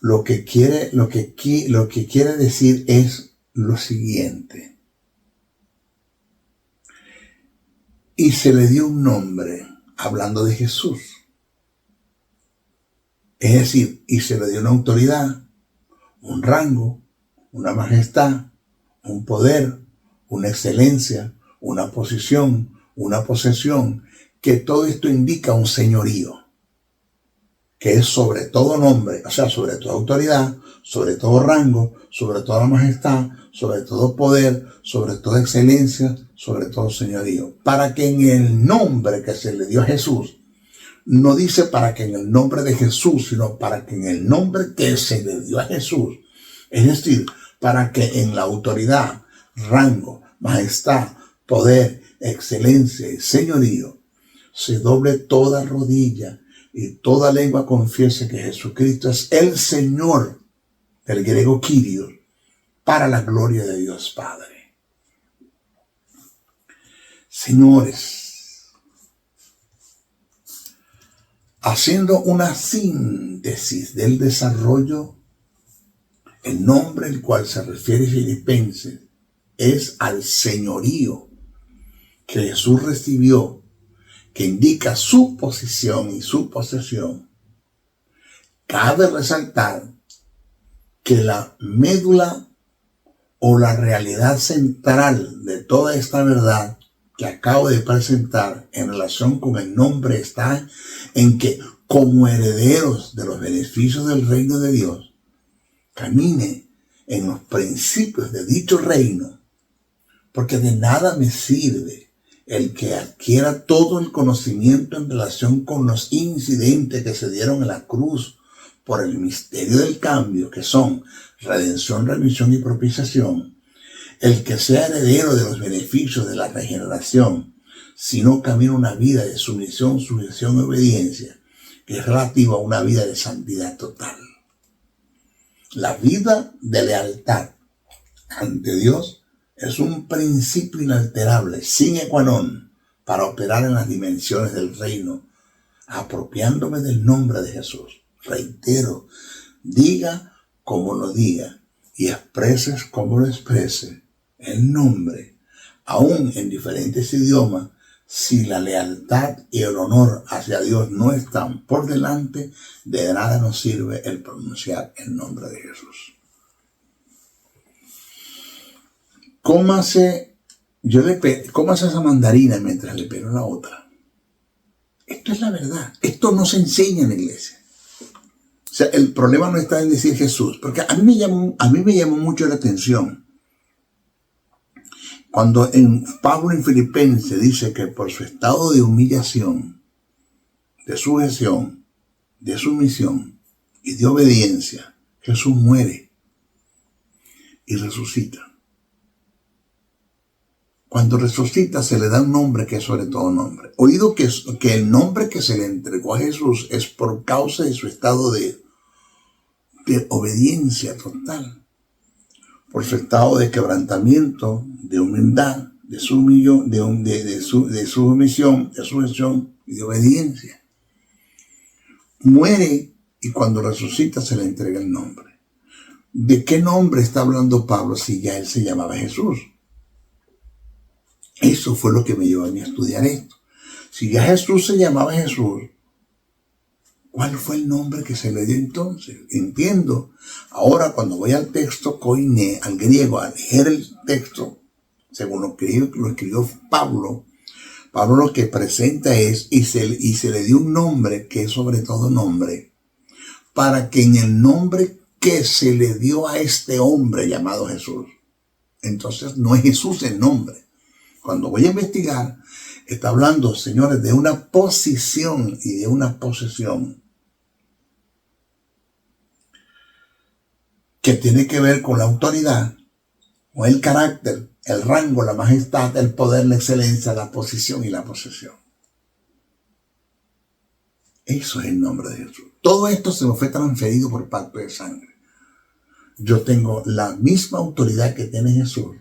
lo que quiere decir es lo siguiente. Y se le dio un nombre, hablando de Jesús. Es decir, y se le dio una autoridad, un rango, una majestad, un poder, una excelencia, una posición, una posesión, que todo esto indica un señorío, que es sobre todo nombre, o sea, sobre toda autoridad, sobre todo rango, sobre toda majestad, sobre todo poder, sobre toda excelencia, sobre todo señorío. Para que en el nombre que se le dio a Jesús, no dice para que en el nombre de Jesús, sino para que en el nombre que se le dio a Jesús, es decir, para que en la autoridad, rango, majestad, poder, excelencia y señorío, se doble toda rodilla y toda lengua confiese que Jesucristo es el Señor, del griego Kyrios, para la gloria de Dios Padre. Señores, haciendo una síntesis del desarrollo, el nombre al cual se refiere Filipenses es al señorío que Jesús recibió, que indica su posición y su posesión. Cabe resaltar que la médula o la realidad central de toda esta verdad que acabo de presentar en relación con el nombre está en que, como herederos de los beneficios del reino de Dios, camine en los principios de dicho reino, porque de nada me sirve el que adquiera todo el conocimiento en relación con los incidentes que se dieron en la cruz por el misterio del cambio, que son redención, remisión y propiciación, el que sea heredero de los beneficios de la regeneración, si no camina una vida de sumisión, sujeción y obediencia, que es relativa a una vida de santidad total. La vida de lealtad ante Dios es un principio inalterable, sine qua non, para operar en las dimensiones del reino, apropiándome del nombre de Jesús. Reitero, diga como lo diga y expreses como lo exprese el nombre, aún en diferentes idiomas, si la lealtad y el honor hacia Dios no están por delante, de nada nos sirve el pronunciar el nombre de Jesús. Cómase esa mandarina mientras le pelo la otra. Esto es la verdad. Esto no se enseña en la iglesia. O sea, el problema no está en decir Jesús, porque a mí me llamó mucho la atención cuando Pablo en Filipenses dice que por su estado de humillación, de sujeción, de sumisión y de obediencia, Jesús muere y resucita. Cuando resucita se le da un nombre que es sobre todo nombre. Oído que el nombre que se le entregó a Jesús es por causa de su estado de obediencia total, por su estado de quebrantamiento, de humildad, de sumisión, de sujeción y de obediencia. Muere y cuando resucita se le entrega el nombre. ¿De qué nombre está hablando Pablo si ya él se llamaba Jesús? Eso fue lo que me llevó a mí a estudiar esto. Si ya Jesús se llamaba Jesús, ¿cuál fue el nombre que se le dio entonces? Entiendo. Ahora cuando voy al texto koiné, al griego, a leer el texto, según lo escribió Pablo lo que presenta es, y se le dio un nombre que es sobre todo nombre, para que en el nombre que se le dio a este hombre llamado Jesús, entonces no es Jesús el nombre. Cuando voy a investigar, está hablando, señores, de una posición y de una posesión que tiene que ver con la autoridad, con el carácter, el rango, la majestad, el poder, la excelencia, la posición y la posesión. Eso es el nombre de Jesús. Todo esto se me fue transferido por pacto de sangre. Yo tengo la misma autoridad que tiene Jesús,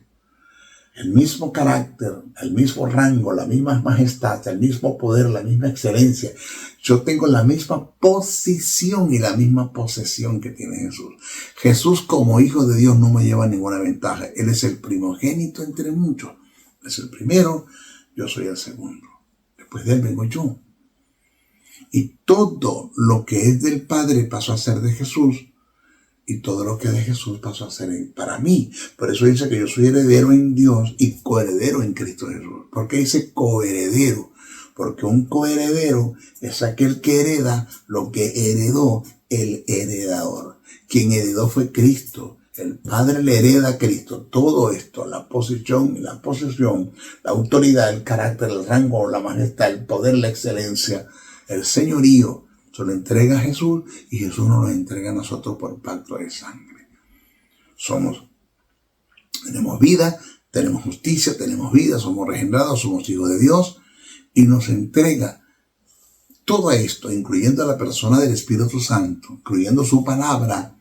el mismo carácter, el mismo rango, la misma majestad, el mismo poder, la misma excelencia. Yo tengo la misma posición y la misma posesión que tiene Jesús. Jesús, como hijo de Dios, no me lleva ninguna ventaja. Él es el primogénito entre muchos. Él es el primero, yo soy el segundo. Después de él vengo yo. Y todo lo que es del Padre pasó a ser de Jesús. Y todo lo que es de Jesús pasó a ser para mí. Por eso dice que yo soy heredero en Dios y coheredero en Cristo Jesús. ¿Por qué dice coheredero? Porque un coheredero es aquel que hereda lo que heredó el heredador. Quien heredó fue Cristo. El Padre le hereda a Cristo. Todo esto, la posición y la posesión, la autoridad, el carácter, el rango, la majestad, el poder, la excelencia, el señorío, se lo entrega a Jesús y Jesús nos lo entrega a nosotros por pacto de sangre. Tenemos vida, tenemos justicia, tenemos vida, somos regenerados, somos hijos de Dios y nos entrega todo esto, incluyendo a la persona del Espíritu Santo, incluyendo su palabra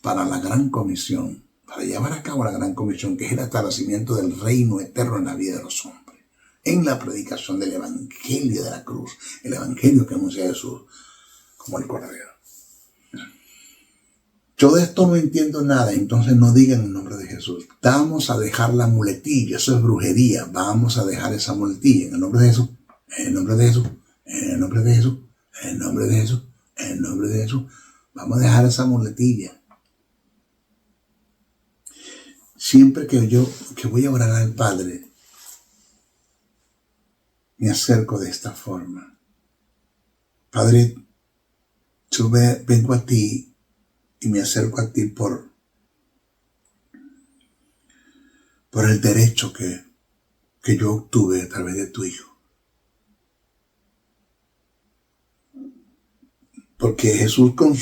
para la gran comisión, para llevar a cabo la gran comisión, que es el establecimiento del reino eterno en la vida de los hombres, en la predicación del evangelio de la cruz, el evangelio que anuncia Jesús como el Cordero. Yo de esto no entiendo nada, entonces no digan el nombre de Jesús. Vamos a dejar la muletilla, eso es brujería. Vamos a dejar esa muletilla en el nombre de Jesús, en el nombre de Jesús, en el nombre de Jesús, en el nombre de Jesús, en el nombre de Jesús. Vamos a dejar esa muletilla. Siempre que voy a orar al Padre, me acerco de esta forma. Padre, yo vengo a ti y me acerco a ti por el derecho que yo obtuve a través de tu Hijo. Porque Jesús con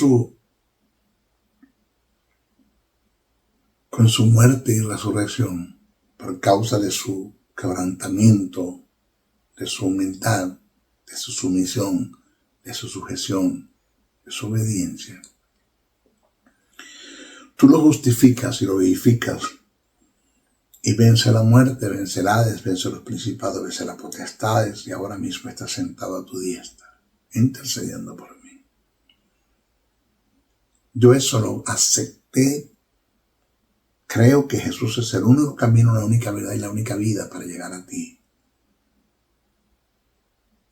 su muerte y resurrección, por causa de su quebrantamiento, de su humildad, de su sumisión, de su sujeción, de su obediencia, tú lo justificas y lo vivificas y vence la muerte, vence el Hades, vence los principados, vence las potestades y ahora mismo está sentado a tu diestra, intercediendo por mí. Yo eso lo acepté. Creo que Jesús es el único camino, la única verdad y la única vida para llegar a ti.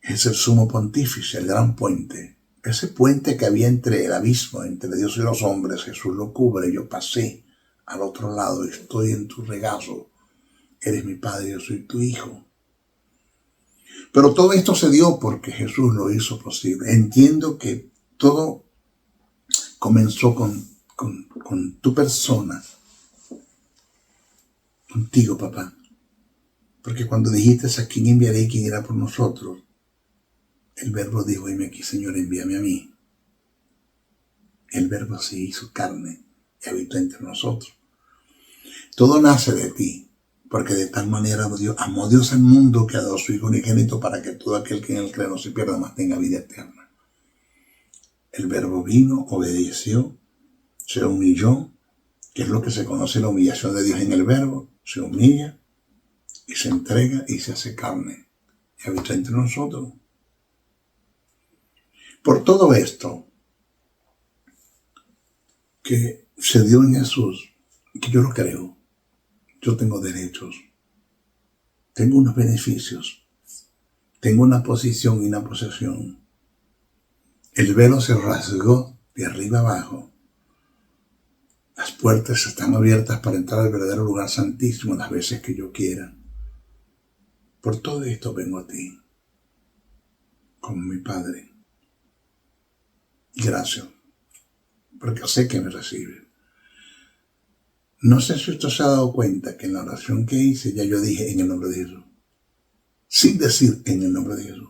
Es el sumo pontífice, el gran puente. Ese puente que había entre el abismo, entre Dios y los hombres, Jesús lo cubre. Yo pasé al otro lado y estoy en tu regazo. Eres mi Padre, yo soy tu Hijo. Pero todo esto se dio porque Jesús lo hizo posible. Entiendo que todo comenzó con tu persona, contigo, papá. Porque cuando dijiste a quién enviaré y quién irá por nosotros, el Verbo dijo, heme aquí, Señor, envíame a mí. El Verbo se hizo carne y habitó entre nosotros. Todo nace de ti, porque de tal manera amó Dios al mundo que ha dado a su Hijo unigénito para que todo aquel que en él cree no se pierda, mas tenga vida eterna. El Verbo vino, obedeció, se humilló, que es lo que se conoce la humillación de Dios en el Verbo. Se humilla y se entrega y se hace carne y habita entre nosotros. Por todo esto que se dio en Jesús, que yo lo creo, yo tengo derechos, tengo unos beneficios, tengo una posición y una posesión. El velo se rasgó de arriba abajo. Las puertas están abiertas para entrar al verdadero lugar santísimo las veces que yo quiera. Por todo esto vengo a ti, como mi Padre. Gracias, porque sé que me recibe. No sé si usted se ha dado cuenta que en la oración que hice ya yo dije en el nombre de Jesús. Sin decir en el nombre de Jesús.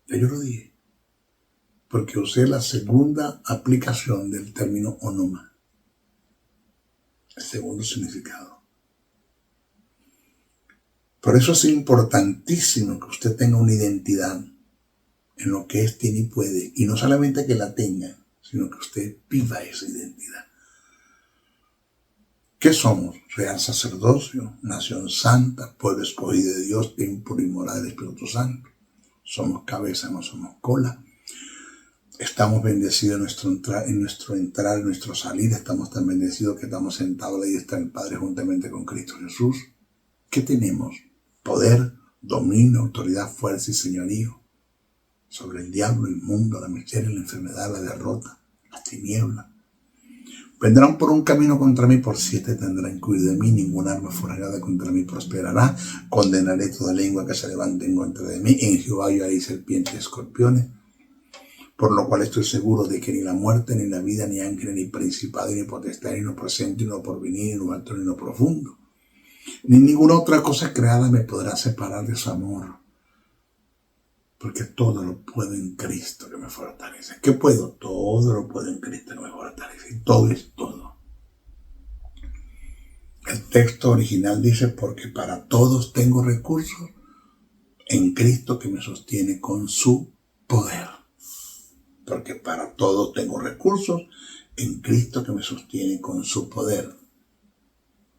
Ya yo lo dije. Porque usé la segunda aplicación del término onoma. El segundo significado. Por eso es importantísimo que usted tenga una identidad en lo que es, tiene y puede. Y no solamente que la tenga, sino que usted viva esa identidad. ¿Qué somos? Real sacerdocio, nación santa, pueblo escogido de Dios, templo y morada del Espíritu Santo. Somos cabeza, no somos cola. Estamos bendecidos en nuestro entrar, en nuestro salir. Estamos tan bendecidos que estamos sentados a la diestra del Padre juntamente con Cristo Jesús. ¿Qué tenemos? Poder, dominio, autoridad, fuerza y señorío sobre el diablo, el mundo, la miseria, la enfermedad, la derrota, las tinieblas. Vendrán por un camino contra mí, por 7 tendrán que huir de mí, ninguna arma forjada contra mí prosperará. Condenaré toda lengua que se levante en contra de mí. En Jehová yo haré serpientes y escorpiones. Por lo cual estoy seguro de que ni la muerte, ni la vida, ni ángel, ni principado, ni potestad, ni lo presente, ni lo porvenir, ni lo alto, ni lo profundo, ni ninguna otra cosa creada me podrá separar de su amor. Porque todo lo puedo en Cristo que me fortalece. ¿Qué puedo? Todo lo puedo en Cristo que me fortalece. Y todo es todo. El texto original dice, porque para todos tengo recursos en Cristo que me sostiene con su poder. Porque para todos tengo recursos en Cristo que me sostiene con su poder.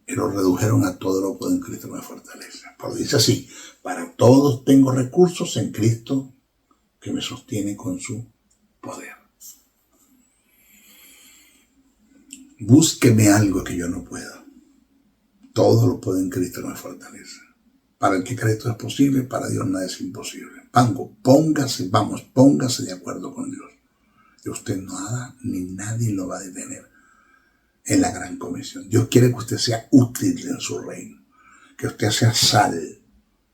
Y lo redujeron a todo lo puedo en Cristo que me fortalece. Pero dice así, para todos tengo recursos en Cristo que me sostiene con su poder. Búsqueme algo que yo no pueda. Todo lo puedo en Cristo que me fortalece. Para el que cree esto es posible, para Dios nada es imposible. Póngase de acuerdo con Dios. Y usted nada ni nadie lo va a detener en la gran comisión. Dios quiere que usted sea útil en su reino, que usted sea sal,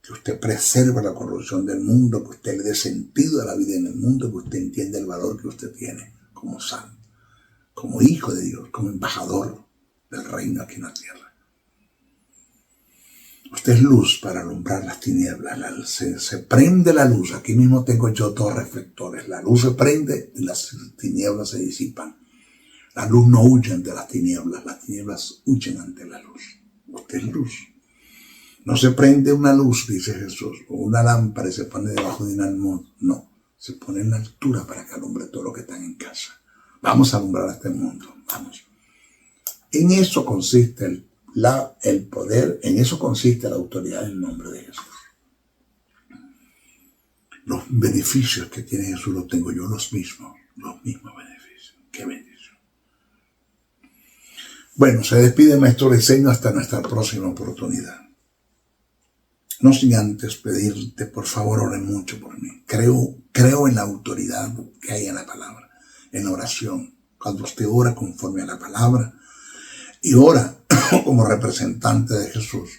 que usted preserve la corrupción del mundo, que usted le dé sentido a la vida en el mundo, que usted entienda el valor que usted tiene como sal, como hijo de Dios, como embajador del reino aquí en la tierra. Usted es luz para alumbrar las tinieblas. Se prende la luz. Aquí mismo tengo yo 2 reflectores. La luz se prende y las tinieblas se disipan. La luz no huye ante las tinieblas huyen ante la luz. Usted es luz. No se prende una luz, dice Jesús, o una lámpara y se pone debajo de un almud. No, se pone en la altura para que alumbre todo lo que están en casa. Vamos a alumbrar a este mundo, vamos. En eso consiste el poder, en eso consiste la autoridad del nombre de Jesús. Los beneficios que tiene Jesús los tengo yo, los mismos beneficios. ¡Qué bendición! Bueno, se despide Maestro Briceño hasta nuestra próxima oportunidad. No sin antes pedirte, por favor, oren mucho por mí. Creo en la autoridad que hay en la palabra, en la oración. Cuando usted ora conforme a la palabra y ora como representante de Jesús,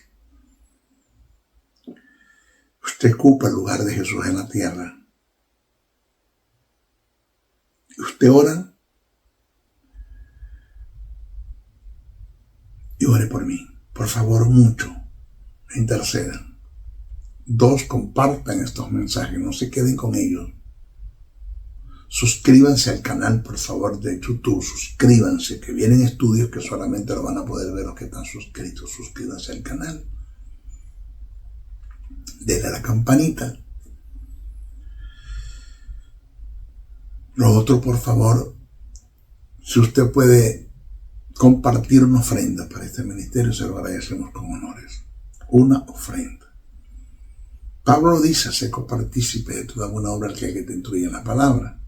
usted ocupa el lugar de Jesús en la tierra. Y usted ora y ore por mí. Por favor, mucho. Intercedan. 2, compartan estos mensajes, no se queden con ellos. Suscríbanse al canal, por favor, de YouTube. Suscríbanse, que vienen estudios que solamente lo van a poder ver los que están suscritos. Suscríbanse al canal. Denle a la campanita. Lo otro, por favor, si usted puede compartir una ofrenda para este ministerio, se lo agradecemos con honores. Una ofrenda. Pablo lo dice, sé copartícipe de toda buena obra que te instruye en la palabra.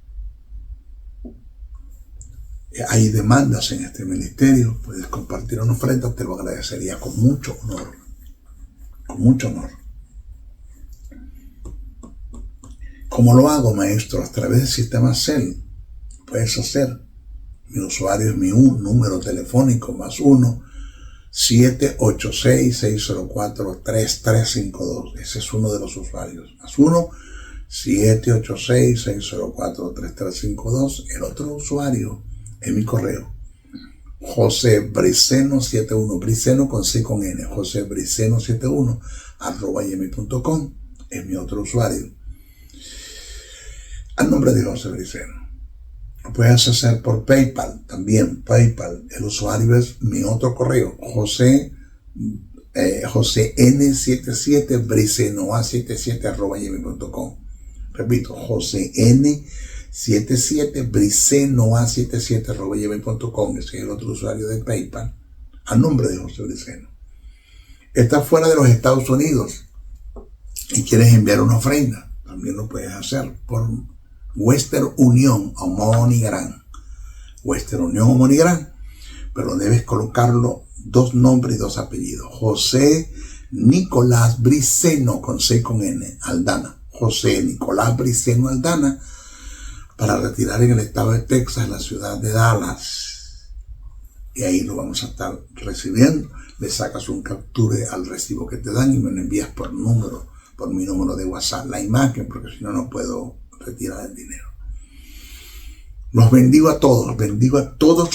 Hay demandas en este ministerio, puedes compartir una ofrenda, te lo agradecería con mucho honor. Con mucho honor. ¿Cómo lo hago, maestro? A través del sistema CEL. Puedes hacer. Mi usuario es mi número telefónico, +1 786-604-3352. Ese es uno de los usuarios. +1 786-604-3352. El otro usuario es mi correo. josebriceno71. Briceno con C con N. josebriceno71 @yahoo.com. Es mi otro usuario. Al nombre de José Briceno. Lo puedes hacer por PayPal, también PayPal. El usuario es mi otro correo, José N77 Bricenoa77 @yahoo.com. Repito, José N77 bricenoa77@gmail.com. Ese es el otro usuario de PayPal, a nombre de José Briceno. Estás fuera de los Estados Unidos y quieres enviar una ofrenda, también lo puedes hacer por Western Union o MoneyGram. Western Union o MoneyGram, pero debes colocarlo 2 nombres y 2 apellidos. José Nicolás Briceno, con C con N, Aldana. José Nicolás Briceno Aldana, para retirar en el estado de Texas, la ciudad de Dallas. Y ahí lo vamos a estar recibiendo. Le sacas un capture al recibo que te dan y me lo envías por mi número de WhatsApp, la imagen, porque si no, no puedo retirar el dinero. Los bendigo a todos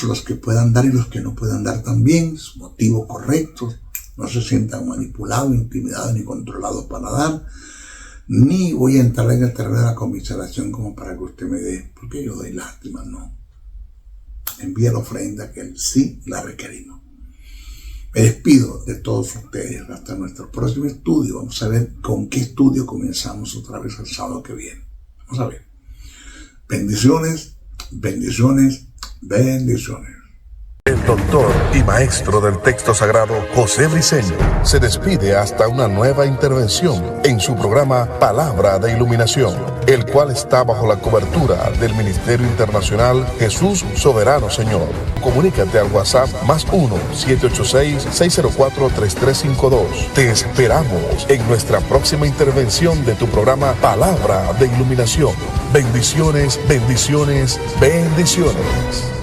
los que puedan dar y los que no puedan dar también, motivos correctos, no se sientan manipulados, intimidados ni controlados para dar, ni voy a entrar en el terreno de la conmiseración como para que usted me dé, porque yo doy lástima, no. Envía la ofrenda que sí la requerimos. Me despido de todos ustedes hasta nuestro próximo estudio. Vamos a ver con qué estudio comenzamos otra vez el sábado que viene. Vamos a ver. Bendiciones, bendiciones, bendiciones. El doctor y maestro del texto sagrado, José Briceño, se despide hasta una nueva intervención en su programa Palabra de Iluminación, el cual está bajo la cobertura del Ministerio Internacional Jesús Soberano Señor. Comunícate al WhatsApp +1 786-604-3352. Te esperamos en nuestra próxima intervención de tu programa Palabra de Iluminación. Bendiciones, bendiciones, bendiciones.